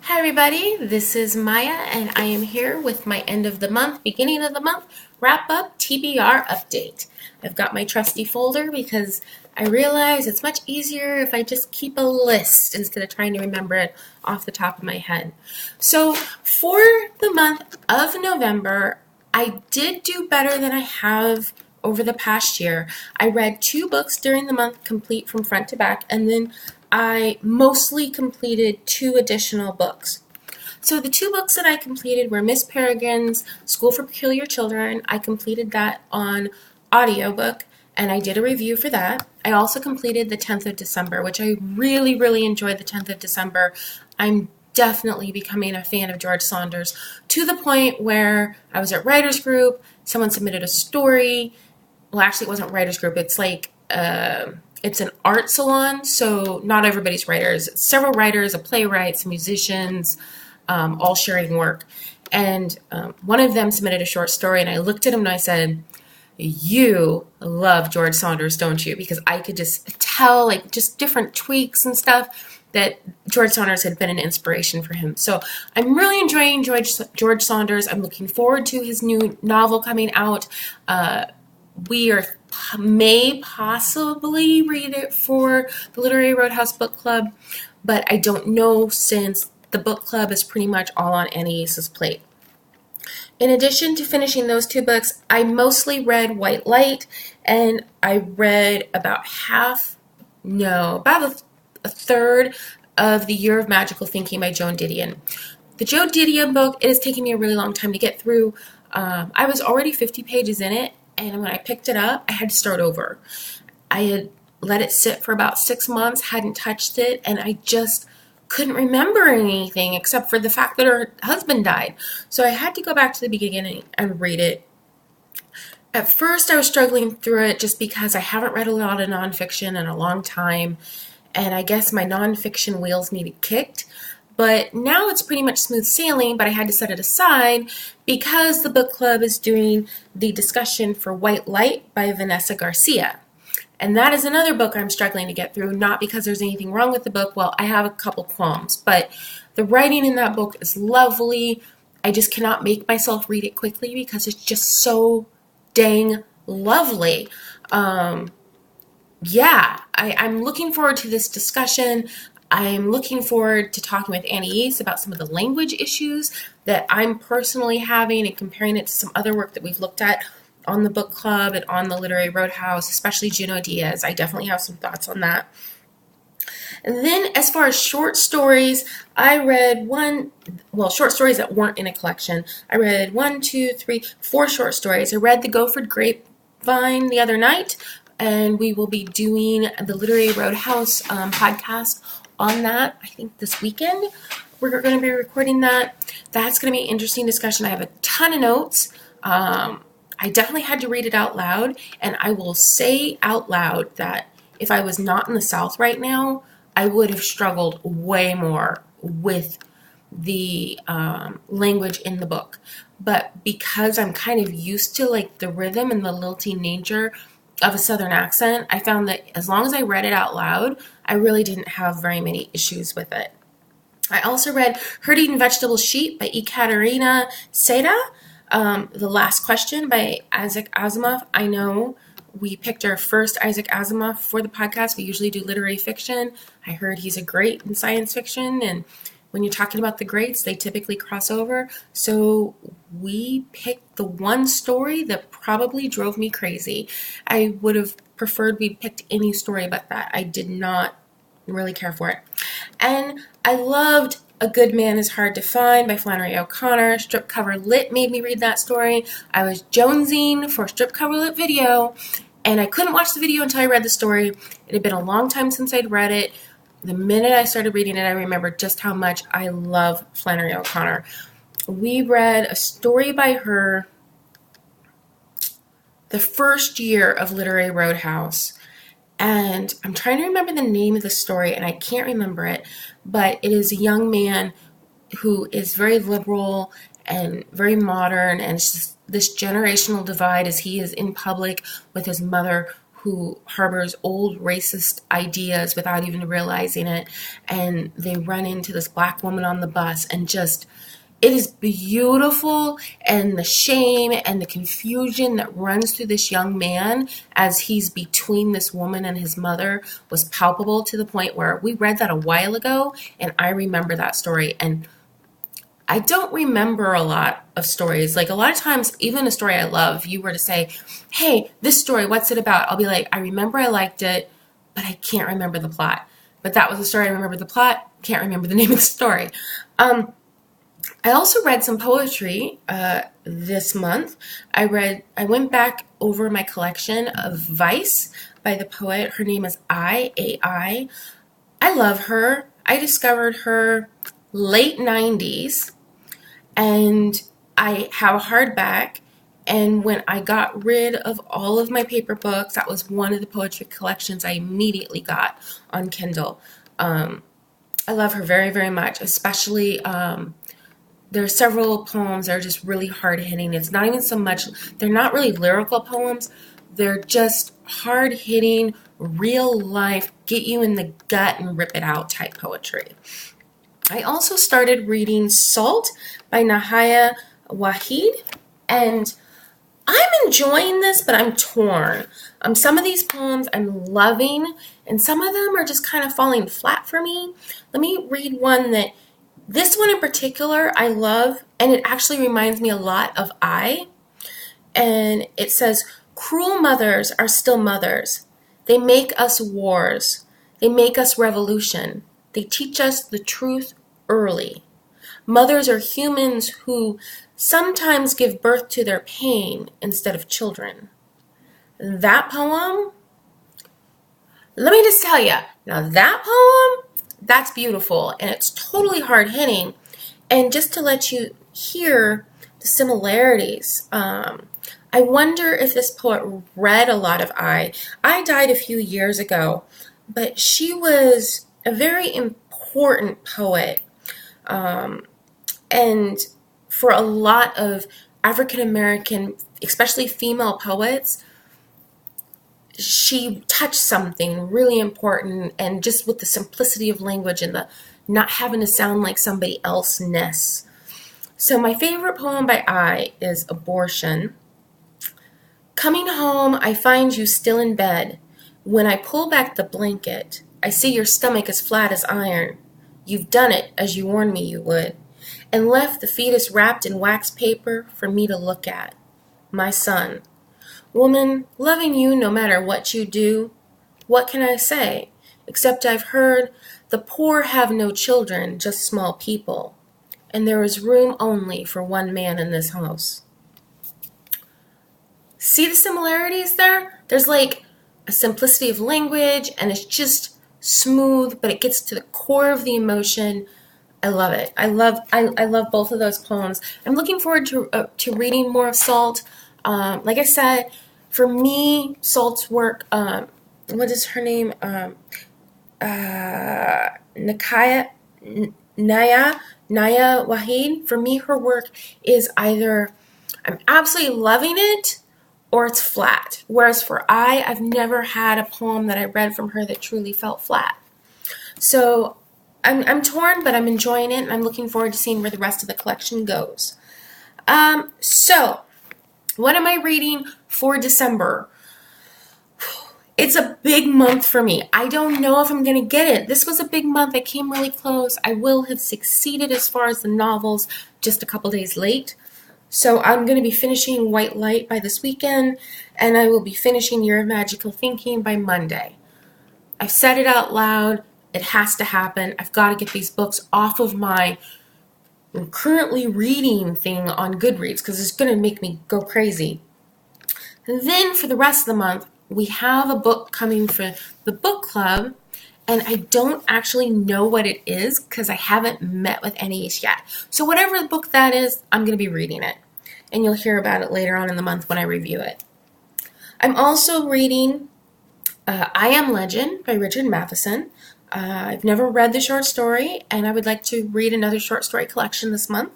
Hi everybody, this is Maya and I am here with my end of the month, beginning of the month, Wrap-Up TBR update. I've got my trusty folder because I realize it's much easier if I just keep a list instead of trying to remember it off the top of my head. So for the month of November, I did do better than I have over the past year. I read 2 books during the month, complete from front to back, and then I mostly completed 2 additional books. So the 2 books that I completed were Miss Peregrine's School for Peculiar Children. I completed that on audiobook, and I did a review for that. I also completed The 10th of December, which I really enjoyed. The 10th of December. I'm definitely becoming a fan of George Saunders to the point where I was at writers group, someone submitted a story. Well, actually, it wasn't writers group. It's like it's an art salon, so not everybody's writers. It's several writers, a playwright, some musicians, all sharing work. And one of them submitted a short story, and I looked at him and I said, "You love George Saunders, don't you?" Because I could just tell, like, just different tweaks and stuff, that George Saunders had been an inspiration for him. So I'm really enjoying George Saunders. I'm looking forward to his new novel coming out. We may possibly read it for the Literary Roadhouse Book Club, but I don't know since the book club is pretty much all on Anais's plate. In addition to finishing those 2 books, I mostly read White Light, and I read about a third of The Year of Magical Thinking by Joan Didion. The Joan Didion book, it has taken me a really long time to get through. I was already 50 pages in it, and when I picked it up, I had to start over. I had let it sit for about 6 months, hadn't touched it, and I just couldn't remember anything except for the fact that her husband died. So I had to go back to the beginning and read it. At first, I was struggling through it just because I haven't read a lot of nonfiction in a long time, and I guess my nonfiction wheels needed kicked. But now it's pretty much smooth sailing, but I had to set it aside because the book club is doing the discussion for White Light by Vanessa Garcia. And that is another book I'm struggling to get through, not because there's anything wrong with the book. Well, I have a couple qualms, but the writing in that book is lovely. I just cannot make myself read it quickly because it's just so dang lovely. I'm looking forward to this discussion. I'm looking forward to talking with Annie about some of the language issues that I'm personally having and comparing it to some other work that we've looked at on the book club and on the Literary Roadhouse, especially Junot Diaz. I definitely have some thoughts on that. And then as far as short stories, I read short stories that weren't in a collection. I read 4 short stories. I read The Gopher Grapevine the other night, and we will be doing the Literary Roadhouse podcast on that, I think this weekend. We're going to be recording that. That's going to be an interesting discussion. I have a ton of notes. I definitely had to read it out loud, and I will say out loud that if I was not in the South right now, I would have struggled way more with the language in the book. But because I'm kind of used to like the rhythm and the lilting nature of a Southern accent, I found that as long as I read it out loud, I really didn't have very many issues with it. I also read Herding Vegetable Sheep by Ekaterina Seda. The Last Question by Isaac Asimov. I know we picked our first Isaac Asimov for the podcast. We usually do literary fiction. I heard he's a great in science fiction, and when you're talking about the greats, they typically cross over. So we picked the one story that probably drove me crazy. I would have preferred we picked any story but that. I did not really care for it. And I loved A Good Man is Hard to Find by Flannery O'Connor. Strip Cover Lit made me read that story. I was jonesing for Strip Cover Lit video, and I couldn't watch the video until I read the story. It had been a long time since I'd read it. The minute I started reading it, I remembered just how much I love Flannery O'Connor. We read a story by her the first year of Literary Roadhouse. And I'm trying to remember the name of the story, and I can't remember it, but it is a young man who is very liberal and very modern, and it's just this generational divide as he is in public with his mother, who harbors old racist ideas without even realizing it. And they run into this black woman on the bus, and just, it is beautiful. And the shame and the confusion that runs through this young man as he's between this woman and his mother was palpable, to the point where we read that a while ago, and I remember that story. And I don't remember a lot of stories. Like, a lot of times, even a story I love, if you were to say, hey, this story, what's it about? I'll be like, I remember I liked it, but I can't remember the plot. But that was the story. I remember the plot, can't remember the name of the story. I also read some poetry this month. I went back over my collection of Vice by the poet. Her name is I. I love her. I discovered her late 90s, and I have a hardback. And when I got rid of all of my paper books, that was one of the poetry collections I immediately got on Kindle. I love her very, very much, especially there are several poems that are just really hard-hitting. It's not even so much, they're not really lyrical poems. They're just hard-hitting, real-life, get you in the gut and rip it out type poetry. I also started reading Salt by Nahaya Wahid, and I'm enjoying this, but I'm torn. Some of these poems I'm loving, and some of them are just kind of falling flat for me. Let me read one that, this one in particular, I love, and it actually reminds me a lot of I. And it says, cruel mothers are still mothers. They make us wars. They make us revolution. They teach us the truth early. Mothers are humans who sometimes give birth to their pain instead of children. That poem, let me just tell you, now that poem, that's beautiful, and it's totally hard-hitting. And just to let you hear the similarities, I wonder if this poet read a lot of I. I died a few years ago, but she was a very important poet. And for a lot of African-American, especially female poets, she touched something really important, and just with the simplicity of language and the not having to sound like somebody else-ness. So my favorite poem by I is Abortion. Coming home, I find you still in bed. When I pull back the blanket, I see your stomach as flat as iron. You've done it as you warned me you would, and left the fetus wrapped in wax paper for me to look at. My son. Woman, loving you no matter what you do, what can I say, except I've heard the poor have no children, just small people, and there is room only for one man in this house. See the similarities there? There's like a simplicity of language, and it's just smooth, but it gets to the core of the emotion. I love it. I love both of those poems. I'm looking forward to reading more of Salt. Like I said, for me, Salt's work, what is her name? Naya Wahid. For me, her work is either I'm absolutely loving it or it's flat. Whereas for I've never had a poem that I read from her that truly felt flat. So I'm torn, but I'm enjoying it, and I'm looking forward to seeing where the rest of the collection goes. So what am I reading for December? It's a big month for me. I don't know if I'm going to get it. This was a big month. I came really close. I will have succeeded as far as the novels, just a couple days late. So I'm going to be finishing White Light by this weekend, and I will be finishing Year of Magical Thinking by Monday. I've said it out loud. It has to happen. I've got to get these books off of my currently reading thing on Goodreads because it's going to make me go crazy. And then for the rest of the month, we have a book coming for the book club, and I don't actually know what it is because I haven't met with NEs yet. So whatever the book that is, I'm going to be reading it, and you'll hear about it later on in the month when I review it. I'm also reading I Am Legend by Richard Matheson. I've never read the short story, and I would like to read another short story collection this month.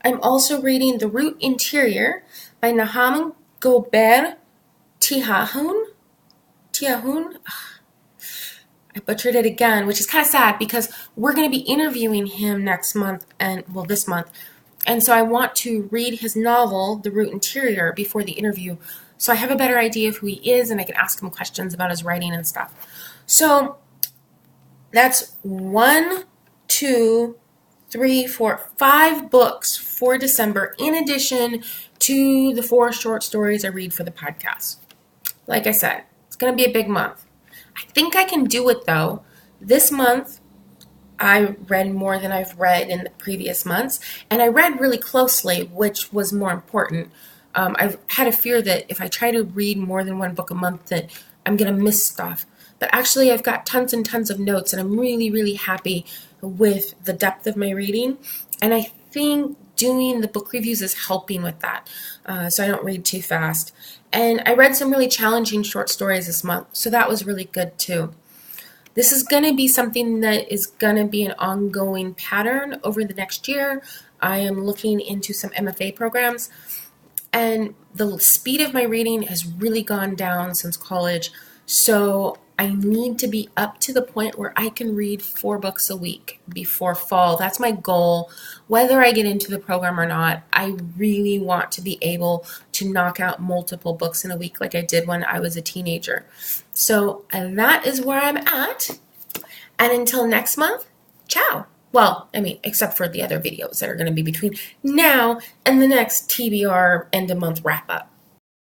I'm also reading The Root Interior by Naham Gobert Tihahun. Tiahun. I butchered it again, which is kind of sad because we're going to be interviewing him next month this month. And so I want to read his novel, The Root Interior, before the interview. So I have a better idea of who he is and I can ask him questions about his writing and stuff. So that's 1, 2, 3, 4, 5 books for December in addition to the 4 short stories I read for the podcast. Like I said, it's going to be a big month. I think I can do it though. This month, I read more than I've read in the previous months, and I read really closely, which was more important. I've had a fear that if I try to read more than 1 book a month, that I'm going to miss stuff. But actually, I've got tons and tons of notes, and I'm really, really happy with the depth of my reading. And I think doing the book reviews is helping with that, so I don't read too fast. And I read some really challenging short stories this month, so that was really good too. This is going to be something that is going to be an ongoing pattern over the next year. I am looking into some MFA programs, and the speed of my reading has really gone down since college, so I need to be up to the point where I can read 4 books a week before fall. That's my goal. Whether I get into the program or not, I really want to be able to knock out multiple books in a week like I did when I was a teenager. So that is where I'm at. And until next month, ciao. Well, I mean, except for the other videos that are going to be between now and the next TBR end of month wrap up.